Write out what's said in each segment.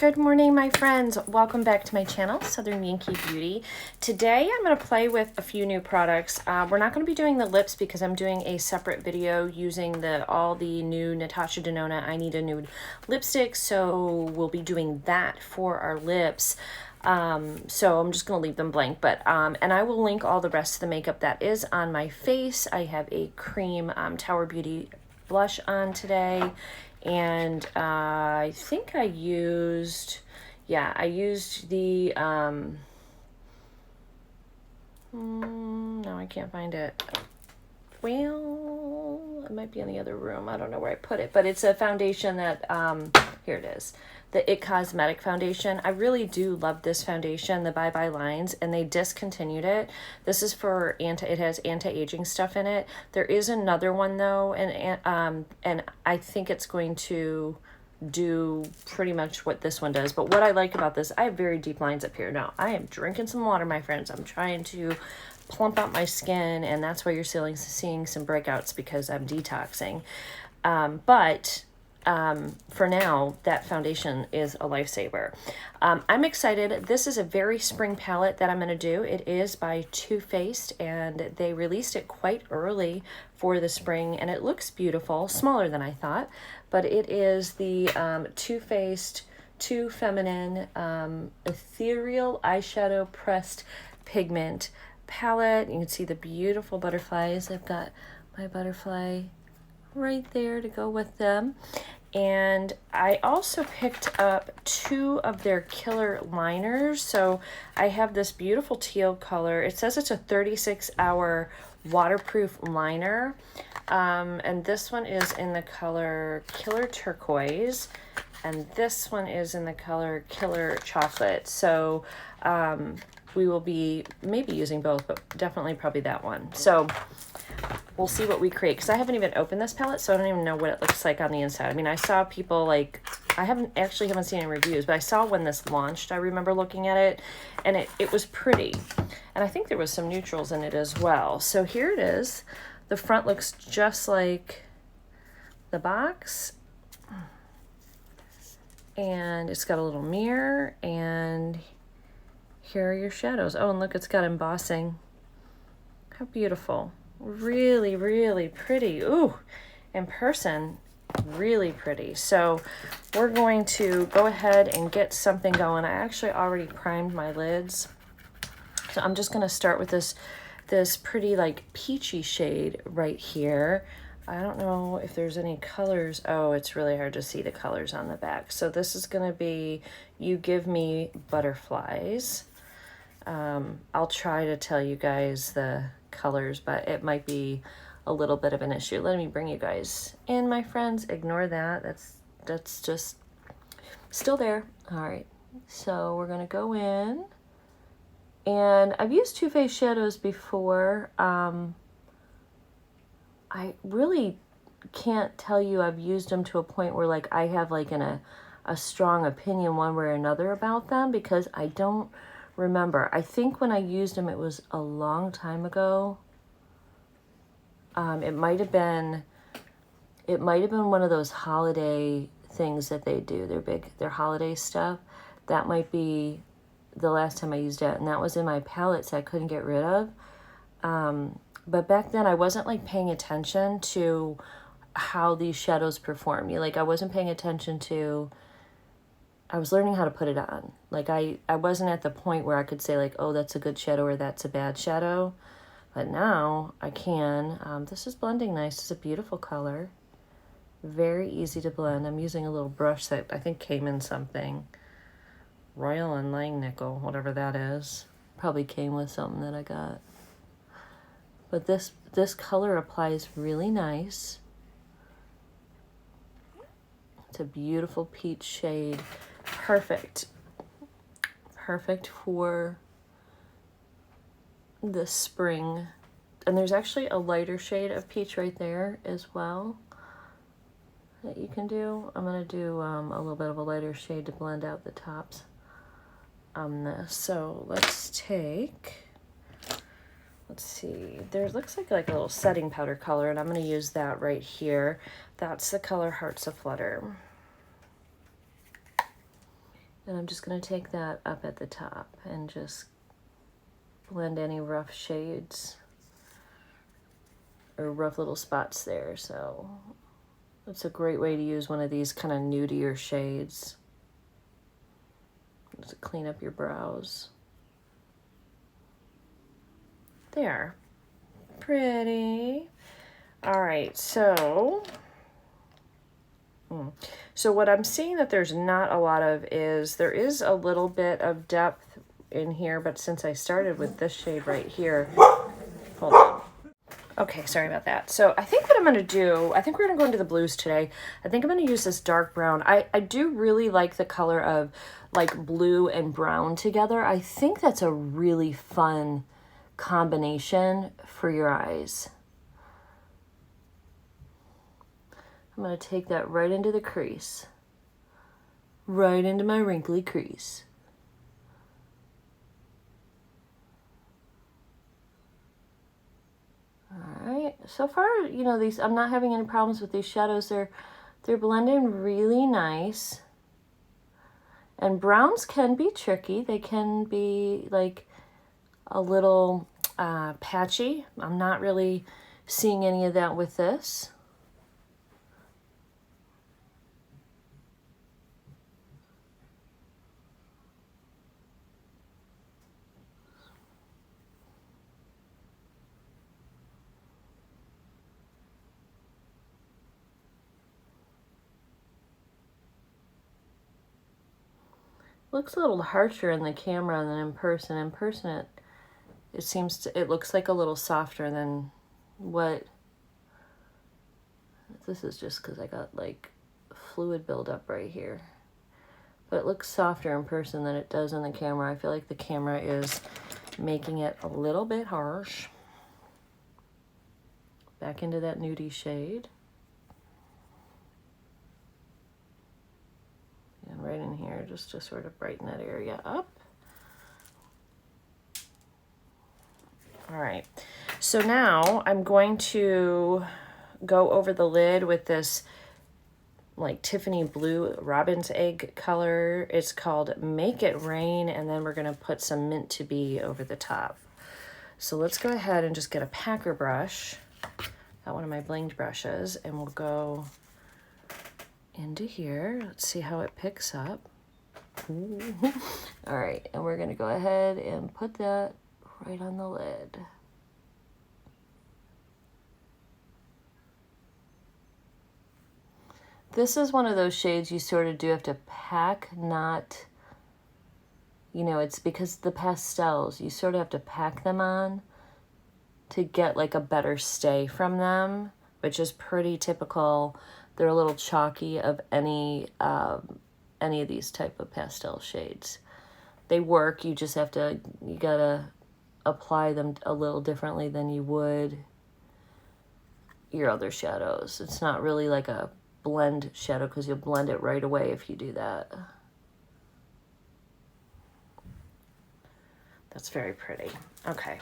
Good morning, my friends. Welcome back to my channel, Southern Yankee Beauty. Today I'm going to play with a few new products. We're not going to be doing the lips because I'm doing a separate video using all the new Natasha Denona I Need a Nude lipstick, so we'll be doing that for our lips. So I'm just going to leave them blank, but and I will link all the rest of the makeup that is on my face. I have a cream Tower Beauty blush on today. And I think I used, I used the, no, I can't find it. Well, it might be in the other room. I don't know where I put it, but it's a foundation that, here it is. The It Cosmetic foundation. I really do love this foundation, the Bye Bye Lines, and they discontinued it. This is for it has anti-aging stuff in it. There is another one though, and I think it's going to do pretty much what this one does. But what I like about this, I have very deep lines up here. Now, I am drinking some water, my friends. I'm trying to plump out my skin, and that's why you're seeing some breakouts, because I'm detoxing. For now, that foundation is a lifesaver. I'm excited. This is a very spring palette that I'm going to do. It is by Too Faced, and they released it quite early for the spring, and it looks beautiful, smaller than I thought, but it is the Too Faced Too Feminine Ethereal Eyeshadow Pressed Pigment palette. You can see the beautiful butterflies. I've got my butterfly right there to go with them. And I also picked up 2 of their killer liners. So I have this beautiful teal color. It says it's a 36-hour waterproof liner. And this one is in the color Killer Turquoise. And this one is in the color Killer Chocolate. So we will be maybe using both, but definitely probably that one. So we'll see what we create, because I haven't even opened this palette, so I don't even know what it looks like on the inside. I mean, I saw people like, I haven't seen any reviews, but I saw when this launched, I remember looking at it, and it was pretty. And I think there was some neutrals in it as well. So here it is. The front looks just like the box. And it's got a little mirror, and here are your shadows. Oh, and look, it's got embossing. How beautiful. Really, really pretty. Ooh, in person, really pretty. So we're going to go ahead and get something going. I actually already primed my lids. So I'm just going to start with this pretty like peachy shade right here. I don't know if there's any colors. Oh, it's really hard to see the colors on the back. So this is going to be You Give Me Butterflies. I'll try to tell you guys the colors, but it might be a little bit of an issue. Let me bring you guys in, my friends. Ignore that. That's just still there. All right. So we're going to go in, and I've used Too Faced shadows before. I really can't tell you I've used them to a point where like I have like a strong opinion one way or another about them, because I don't remember. I think when I used them, it was a long time ago. It might have been one of those holiday things that they do. Their holiday stuff. That might be the last time I used it, and that was in my palettes I couldn't get rid of. But back then I wasn't like paying attention to how these shadows perform. I wasn't paying attention to, I was learning how to put it on. Like I wasn't at the point where I could say like, oh, that's a good shadow or that's a bad shadow. But now I can. This is blending nice. It's a beautiful color. Very easy to blend. I'm using a little brush that I think came in something. Royal and Langnickel, whatever that is. Probably came with something that I got. But this color applies really nice. It's a beautiful peach shade. Perfect for the spring. And there's actually a lighter shade of peach right there as well that you can do. I'm going to do a little bit of a lighter shade to blend out the tops on this. So let's see, there looks like a little setting powder color, and I'm going to use that right here. That's the color Hearts Aflutter. And I'm just going to take that up at the top and just blend any rough shades or rough little spots there. So it's a great way to use one of these kind of nudier shades to clean up your brows. There. Pretty. All right, so what I'm seeing that there's not a lot of is, there is a little bit of depth in here, but since I started with this shade right here, hold on. Okay, sorry about that. So I think what I'm gonna do, I think we're gonna go into the blues today. I think I'm gonna use this dark brown. I do really like the color of like blue and brown together. I think that's a really fun combination for your eyes. I'm going to take that right into the crease. Right into my wrinkly crease. Alright, so far, you know, these, I'm not having any problems with these shadows. They're blending really nice. And browns can be tricky. They can be like a little patchy. I'm not really seeing any of that with this. Looks a little harsher in the camera than in person. In person, it seems to, it looks like a little softer than what. This is just because I got like fluid buildup right here. But it looks softer in person than it does in the camera. I feel like the camera is making it a little bit harsh. Back into that nudie shade. And right in here, just to sort of brighten that area up. All right, so now I'm going to go over the lid with this like Tiffany blue robin's egg color. It's called Make It Rain, and then we're gonna put some Mint to Be over the top. So let's go ahead and just get a packer brush, got one of my blinged brushes, and we'll go into here. Let's see how it picks up. Ooh. All right, and we're gonna go ahead and put that right on the lid. This is one of those shades you sort of do have to pack, not, you know, it's because the pastels, you sort of have to pack them on to get like a better stay from them, which is pretty typical. They're a little chalky of any of these type of pastel shades. They work, you just have to, you gotta apply them a little differently than you would your other shadows. It's not really like a blend shadow because you'll blend it right away if you do that. That's very pretty. Okay.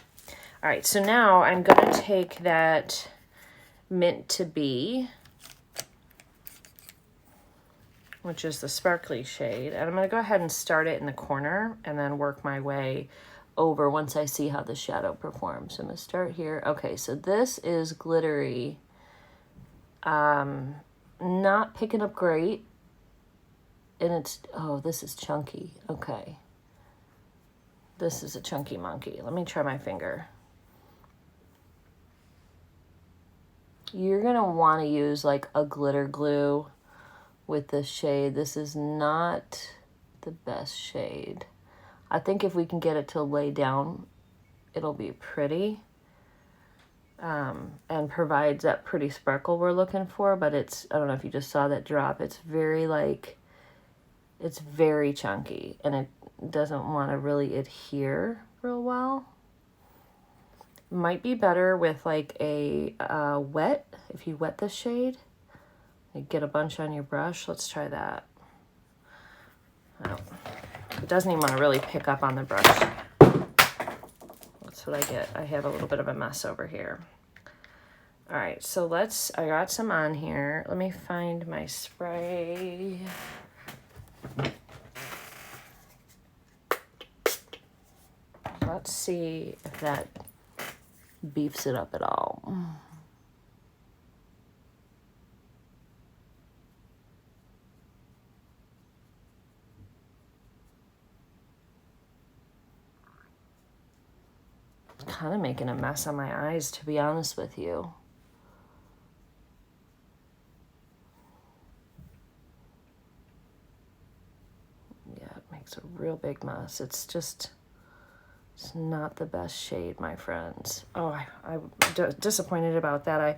All right, so now I'm going to take that Mint to Be, which is the sparkly shade, and I'm going to go ahead and start it in the corner and then work my way over once I see how the shadow performs. I'm going to start here. Okay, so this is glittery. Not picking up great, and it's, oh, this is chunky. Okay, this is a chunky monkey. Let me try my finger. You're gonna want to use like a glitter glue with this shade. This is not the best shade. I think if we can get it to lay down, it'll be pretty. And provides that pretty sparkle we're looking for, but it's, I don't know if you just saw that drop, it's very like, it's very chunky, and it doesn't want to really adhere real well. Might be better with like a wet, if you wet this shade, you get a bunch on your brush. Let's try that. Oh, it doesn't even want to really pick up on the brush. That's what I get. I have a little bit of a mess over here. All right, so I got some on here. Let me find my spray. let's see if that beefs it up at all. Kind of making a mess on my eyes, to be honest with you. Yeah, it makes a real big mess. It's not the best shade, my friends. Oh, I'm disappointed about that. I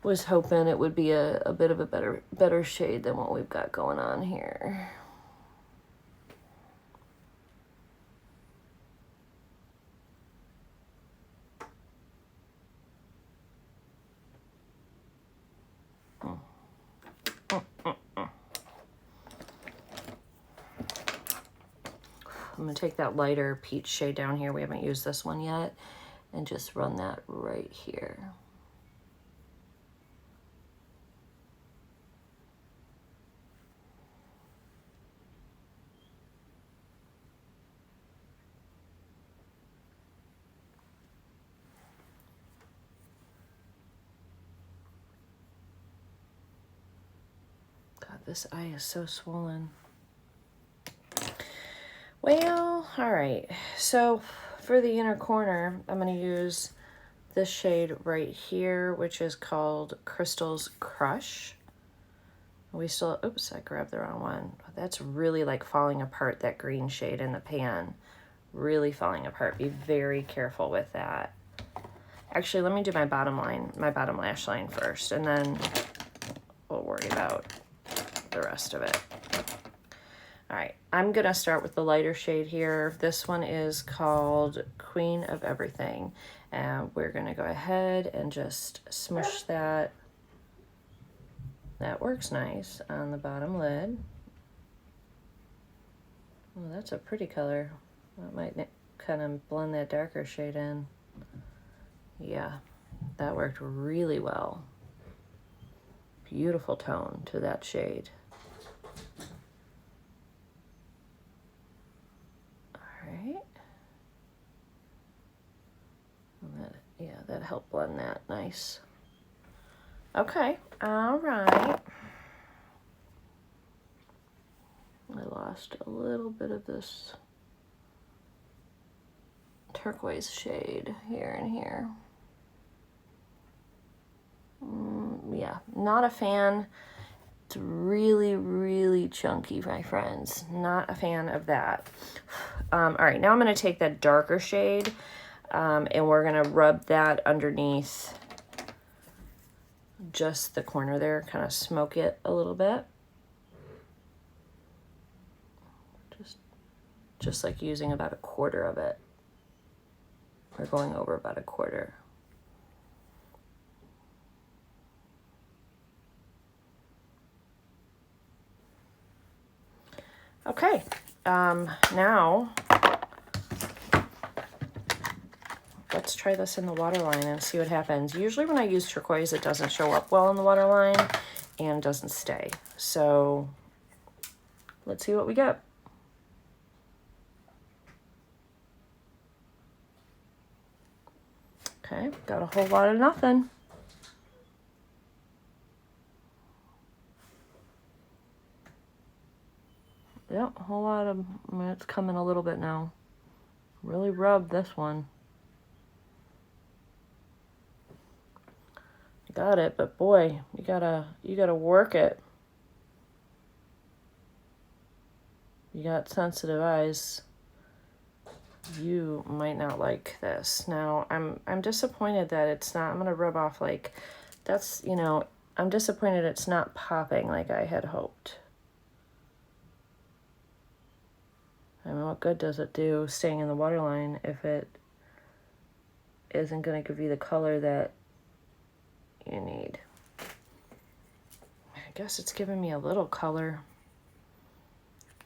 was hoping it would be a bit of a better shade than what we've got going on here. I'm going to take that lighter peach shade down here. We haven't used this one yet. And just run that right here. God, this eye is so swollen. Well, all right. So for the inner corner, I'm going to use this shade right here, which is called Crystal's Crush. We still, oops, I grabbed the wrong one. That's really like falling apart, that green shade in the pan. Really falling apart. Be very careful with that. Actually, let me do my bottom lash line first, and then we'll worry about the rest of it. All right, I'm gonna start with the lighter shade here. This one is called Queen of Everything. And we're gonna go ahead and just smush that. That works nice on the bottom lid. Oh, that's a pretty color. That might kind of blend that darker shade in. Yeah, that worked really well. Beautiful tone to that shade. That helped blend that nice. Okay, all right. I lost a little bit of this turquoise shade here and here. Yeah, not a fan. It's really, really chunky, my friends. Not a fan of that. All right, now I'm going to take that darker shade and we're going to rub that underneath just the corner there, kind of smoke it a little bit. Just like using about a quarter of it. Or going over about a quarter. Okay, now let's try this in the waterline and see what happens. Usually when I use turquoise, it doesn't show up well in the waterline and doesn't stay. So let's see what we get. Okay, got a whole lot of nothing. Yep, a whole lot of, it's coming a little bit now. Really rub this one. Got it, but boy, you gotta work it. You got sensitive eyes. You might not like this. Now, I'm disappointed that it's not, I'm gonna rub off like, that's, you know, I'm disappointed it's not popping like I had hoped. I mean, what good does it do staying in the waterline if it isn't gonna give you the color that you need? I guess it's giving me a little color.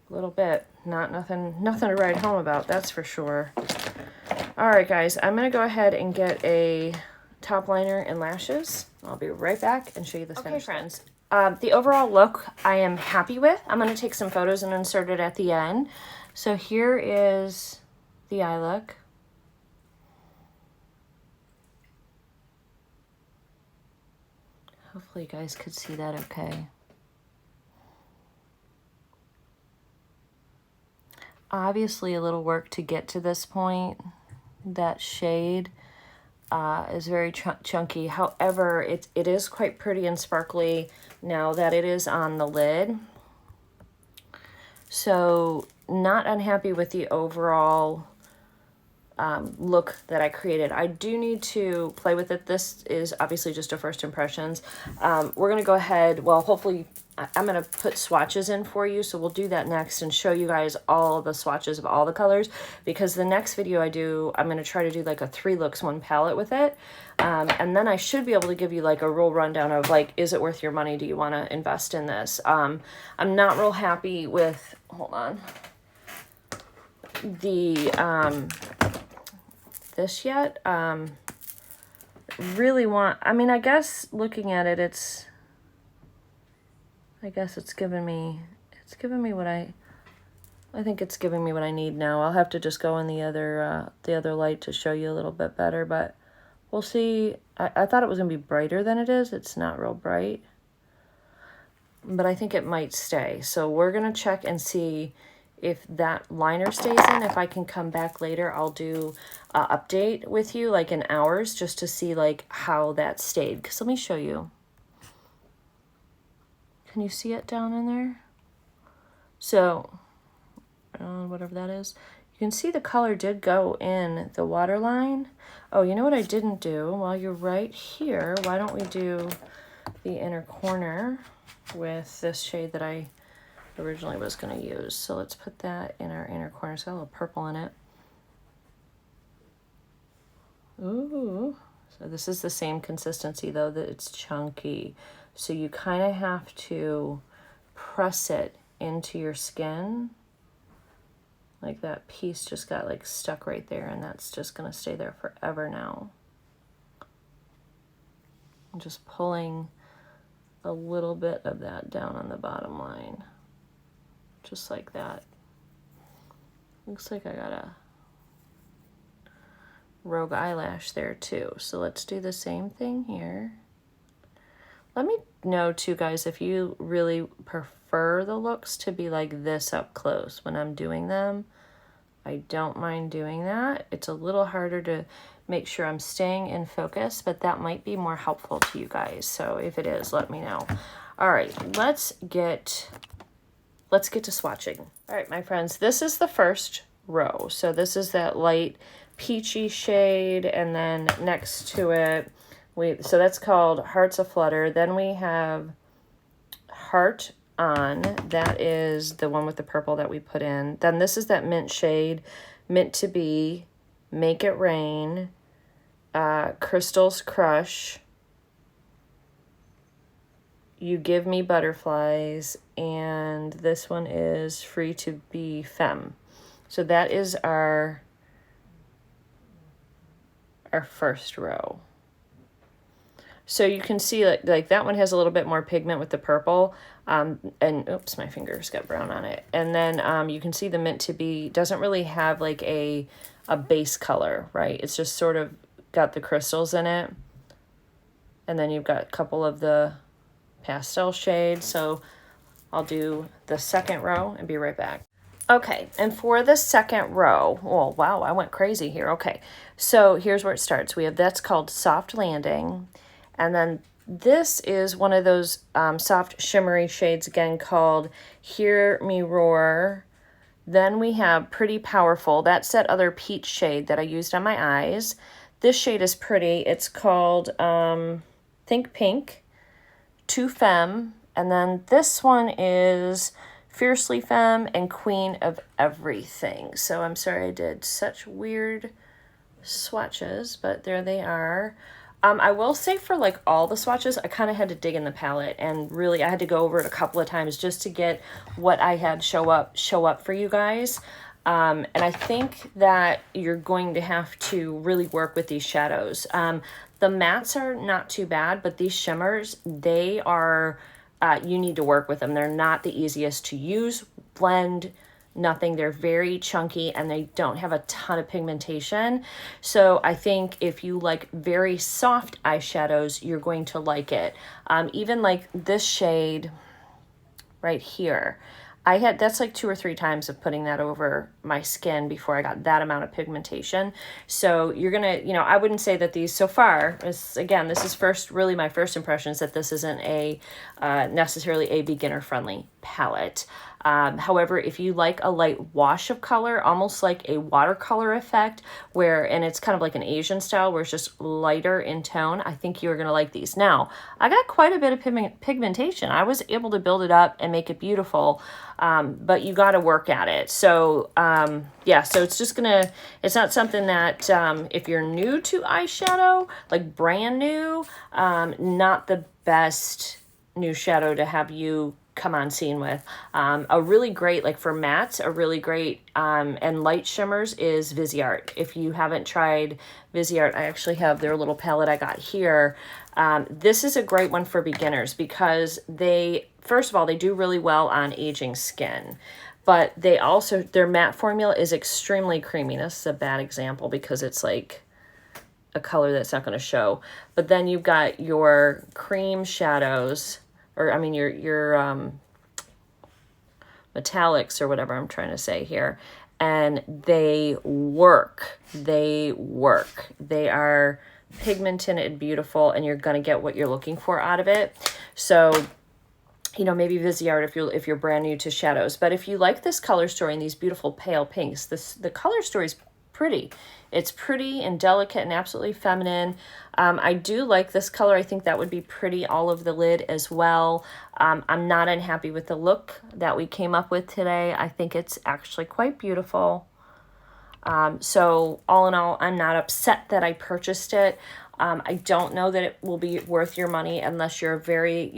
A little bit. Nothing to write home about, that's for sure. All right, guys, I'm gonna go ahead and get a top liner and lashes. I'll be right back and show you this finished look. Friends. The overall look I am happy with. I'm gonna take some photos and insert it at the end. So here is the eye look. Hopefully you guys could see that okay. Obviously a little work to get to this point. That shade is very chunky. However, it is quite pretty and sparkly now that it is on the lid. So not unhappy with the overall look that I created. I do need to play with it. This is obviously just a first impressions. We're going to go ahead, well, hopefully I'm going to put swatches in for you. So we'll do that next and show you guys all the swatches of all the colors, because the next video I do, I'm going to try to do like a 3 looks 1 palette with it. And then I should be able to give you like a real rundown of like, is it worth your money? Do you want to invest in this? I'm not real happy with, hold on, the, this yet. Really want, I mean, I guess looking at it, I guess it's giving me what I think it's giving me what I need now. I'll have to just go in the other light to show you a little bit better, but we'll see. I thought it was gonna be brighter than it is. It's not real bright, but I think it might stay. So we're gonna check and see if that liner stays in. If I can come back later, I'll do an update with you like in hours just to see like how that stayed. Because let me show you. Can you see it down in there? So, whatever that is. You can see the color did go in the waterline. Oh, you know what I didn't do? While you're right here, why don't we do the inner corner with this shade that I originally was going to use. So let's put that in our inner corner. It's got a little purple in it. Ooh. So this is the same consistency though, that it's chunky. So you kind of have to press it into your skin. Like that piece just got like stuck right there, and that's just going to stay there forever now. I'm just pulling a little bit of that down on the bottom line. Just like that. Looks like I got a rogue eyelash there too. So let's do the same thing here. Let me know too, guys, if you really prefer the looks to be like this up close when I'm doing them. I don't mind doing that. It's a little harder to make sure I'm staying in focus, but that might be more helpful to you guys. So if it is, let me know. All right, let's get to swatching. All right, my friends, this is the first row. So this is that light peachy shade, and then next to it, so that's called Hearts Aflutter. Then we have Heart On. That is the one with the purple that we put in. Then this is that mint shade, Meant to Be, Make It Rain, Crystal's Crush, You Give Me Butterflies, and this one is Free to Be Femme. So that is our first row. So you can see like that one has a little bit more pigment with the purple, and oops, my fingers got brown on it. And then you can see the Meant to Be doesn't really have like a base color, right? It's just sort of got the crystals in it. And then you've got a couple of the pastel shades. So I'll do the second row and be right back. Okay, and for the second row, oh wow, I went crazy here. Okay, so here's where it starts. We have, that's called Soft Landing. And then this is one of those soft shimmery shades again called Hear Me Roar. Then we have Pretty Powerful. That's that other peach shade that I used on my eyes. This shade is pretty. It's called Think Pink, Too Femme. And then this one is Fiercely Femme and Queen of Everything. So I'm sorry I did such weird swatches, but there they are. I will say for like all the swatches, I kind of had to dig in the palette, and really I had to go over it a couple of times just to get what I had show up for you guys. And I think that you're going to have to really work with these shadows. The mattes are not too bad, but these shimmers, they are, you need to work with them. They're not the easiest to use, blend, nothing. They're very chunky and they don't have a ton of pigmentation. So I think if you like very soft eyeshadows, you're going to like it. Even like this shade right here, that's like 2 or 3 times of putting that over my skin before I got that amount of pigmentation. So you're gonna, I wouldn't say that these so far, again, this is really my first impressions that this isn't necessarily a beginner friendly palette. However, if you like a light wash of color, almost like a watercolor effect, and it's kind of like an Asian style where it's just lighter in tone, I think you're going to like these. Now, I got quite a bit of pigmentation. I was able to build it up and make it beautiful, but you got to work at it. So, yeah, so it's not something that, if you're new to eyeshadow, like brand new, not the best new shadow to have you come on scene with. A really great, like for mattes, a really great and light shimmers is Viseart. If you haven't tried Viseart, I actually have their little palette I got here. This is a great one for beginners because first of all, they do really well on aging skin, but their matte formula is extremely creamy. This is a bad example because it's like a color that's not going to show. But then you've got your cream shadows, or I mean your metallics or whatever I'm trying to say here, and they work. They are pigmented and beautiful, and you're gonna get what you're looking for out of it. So, maybe Viseart if you're brand new to shadows. But if you like this color story and these beautiful pale pinks, the color story is pretty. It's pretty and delicate and absolutely feminine. I do like this color. I think that would be pretty all over the lid as well. I'm not unhappy with the look that we came up with today. I think it's actually quite beautiful. So all in all, I'm not upset that I purchased it. I don't know that it will be worth your money unless you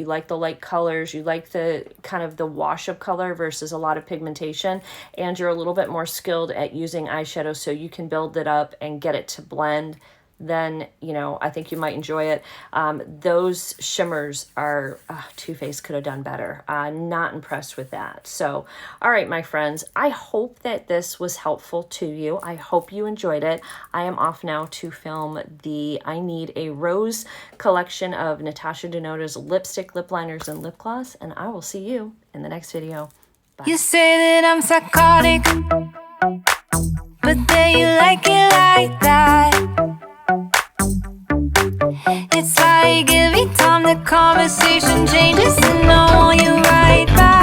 like the light colors, you like the kind of the wash of color versus a lot of pigmentation, and you're a little bit more skilled at using eyeshadow so you can build it up and get it to blend. Then, I think you might enjoy it. Those shimmers are, Too Faced could have done better. Not impressed with that. So, all right, my friends, I hope that this was helpful to you. I hope you enjoyed it. I am off now to film the I Need a Rose collection of Natasha Denota's lipstick, lip liners, and lip gloss, and I will see you in the next video. Bye. You say that I'm psychotic, but then you like it like that. It's like every time the conversation changes, and I want you right back.